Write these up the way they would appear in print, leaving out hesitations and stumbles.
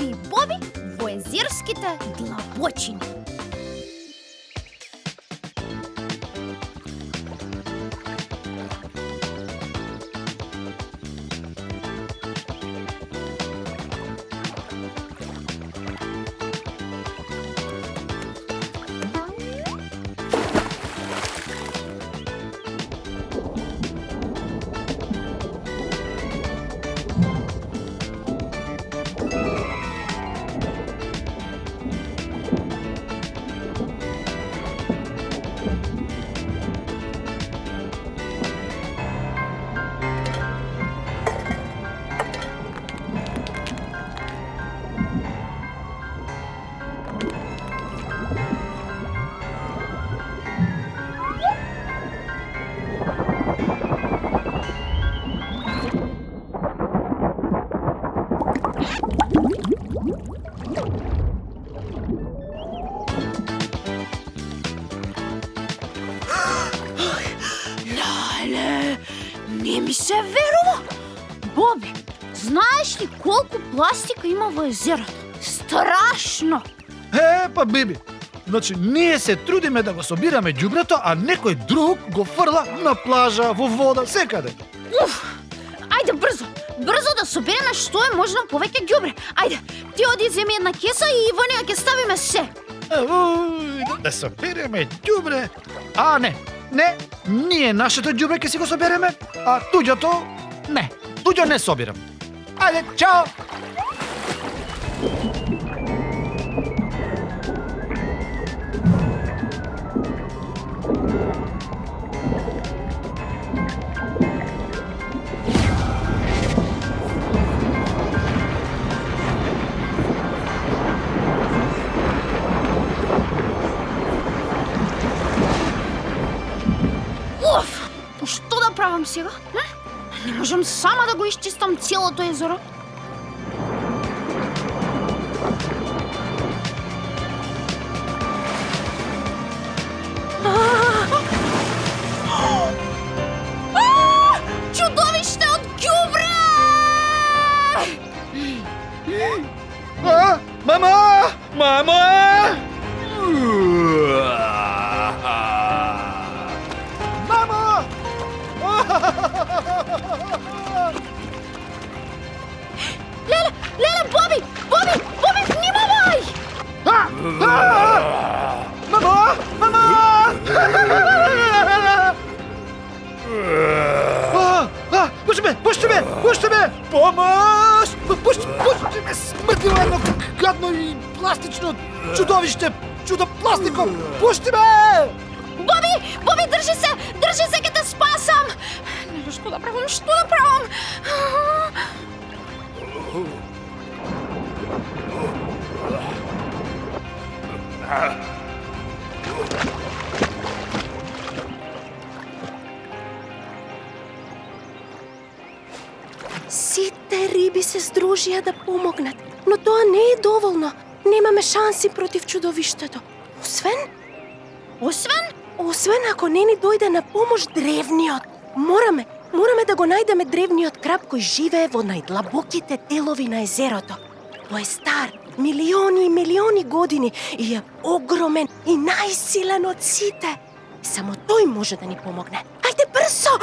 Биби и Боби во езерските длабочини. Не ми се верува! Боби, знаеш ли колку пластика има во езерото? Страшно! Па Биби, значи ние се трудиме да го собираме ѓубрето, а некој друг го фрла на плажа, во вода, секаде. Уф! Ајде брзо! Брзо да собереме што е можно повеќе ѓубре. Ајде, ти оди земи една кеса и во неа ќе ставиме се. Да собереме ѓубре. А не, ние нашето ѓубре ќе си го собереме, а туѓото не. Туѓо не собирам. Ајде, чао! Уф! Што да правам сега? Не можам сама да го исчистам целото езеро. Чудовиште од ѓубре! Мама! Мама! Мама! Леле, Боби, внимавај! Мама! Пушти ме! Помош! Пушти ме! Смрдило едно гадно и пластично чудовище! Чудо пластико! Пушти ме! Боби, држи се, ќе те спасам! Што да правам? Сите риби се здружија да помогнат, но тоа не е доволно. Немаме шанси против чудовиштето. Освен ако не ни дојде на помош древниот. Мораме да го најдеме древниот краб кој живее во најдлабоките делови на езерото. Тој е стар, милиони и милиони години и е огромен и најсилен од сите. Само тој може да ни помогне. Ајде брзо!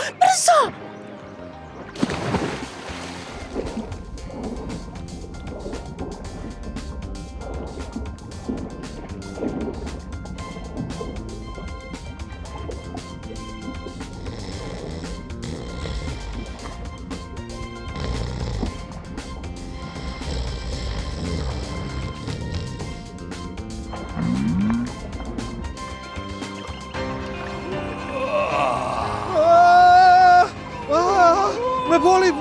Ме боли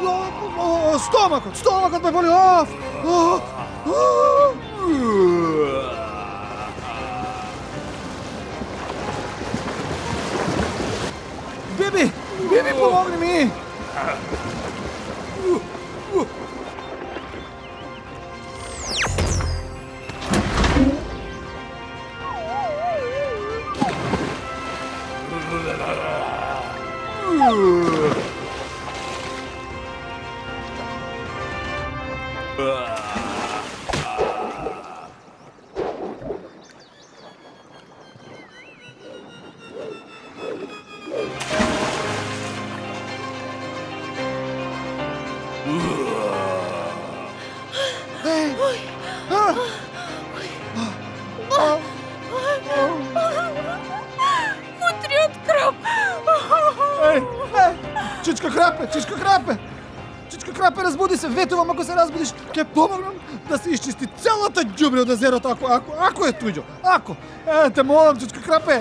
стомакот ме боли. Биби, помогни ми. Мудриот крап! Чичко Крапе, Чичко Крапе! Чичко Крапе, разбуди се, ветувам ако се разбудиш, ќе помогнам да се изчисти целата ѓубре од езерото, ако е туѓо, ако. Те молам, Чичко Крапе.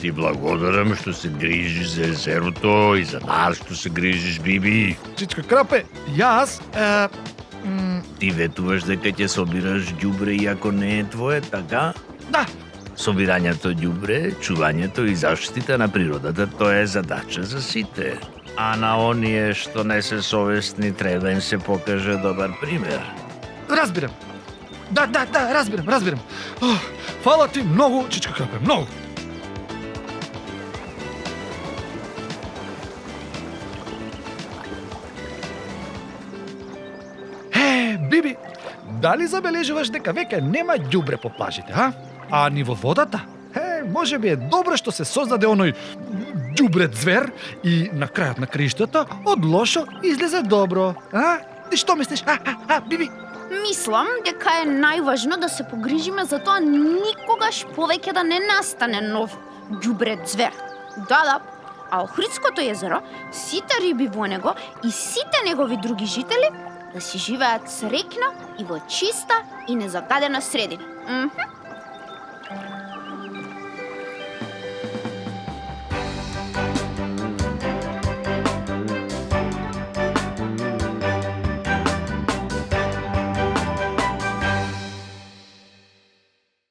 Ти благодарам што се грижиш за езерото и за нас што се грижиш, Биби. Чичко Крапе, јас, Ти ветуваш дека ќе собираш ѓубре и ако не е твое, така? да, Собирањето ѓубре, чувањето и заштита на природата, тоа е задача за сите. А на оние што не се совестни треба им се покаже добар пример. разбирам. Да, разбирам. Фала ти многу, Чичко Крапе, многу. Биби, дали забележуваш дека веќе нема ѓубре по плажите, а? А ни во водата? Може би е добро што се создаде оној ѓубрет звер и на крајот на краиштата од лошо излезе добро, а? Ти што мислиш? Биби? Мислам дека е најважно да се погрижиме за тоа никогаш повеќе да не настане нов ѓубрет звер. Да, а Охридското езеро, сите риби во него и сите негови други жители да си живеат среќна и во чиста и незагадена средина.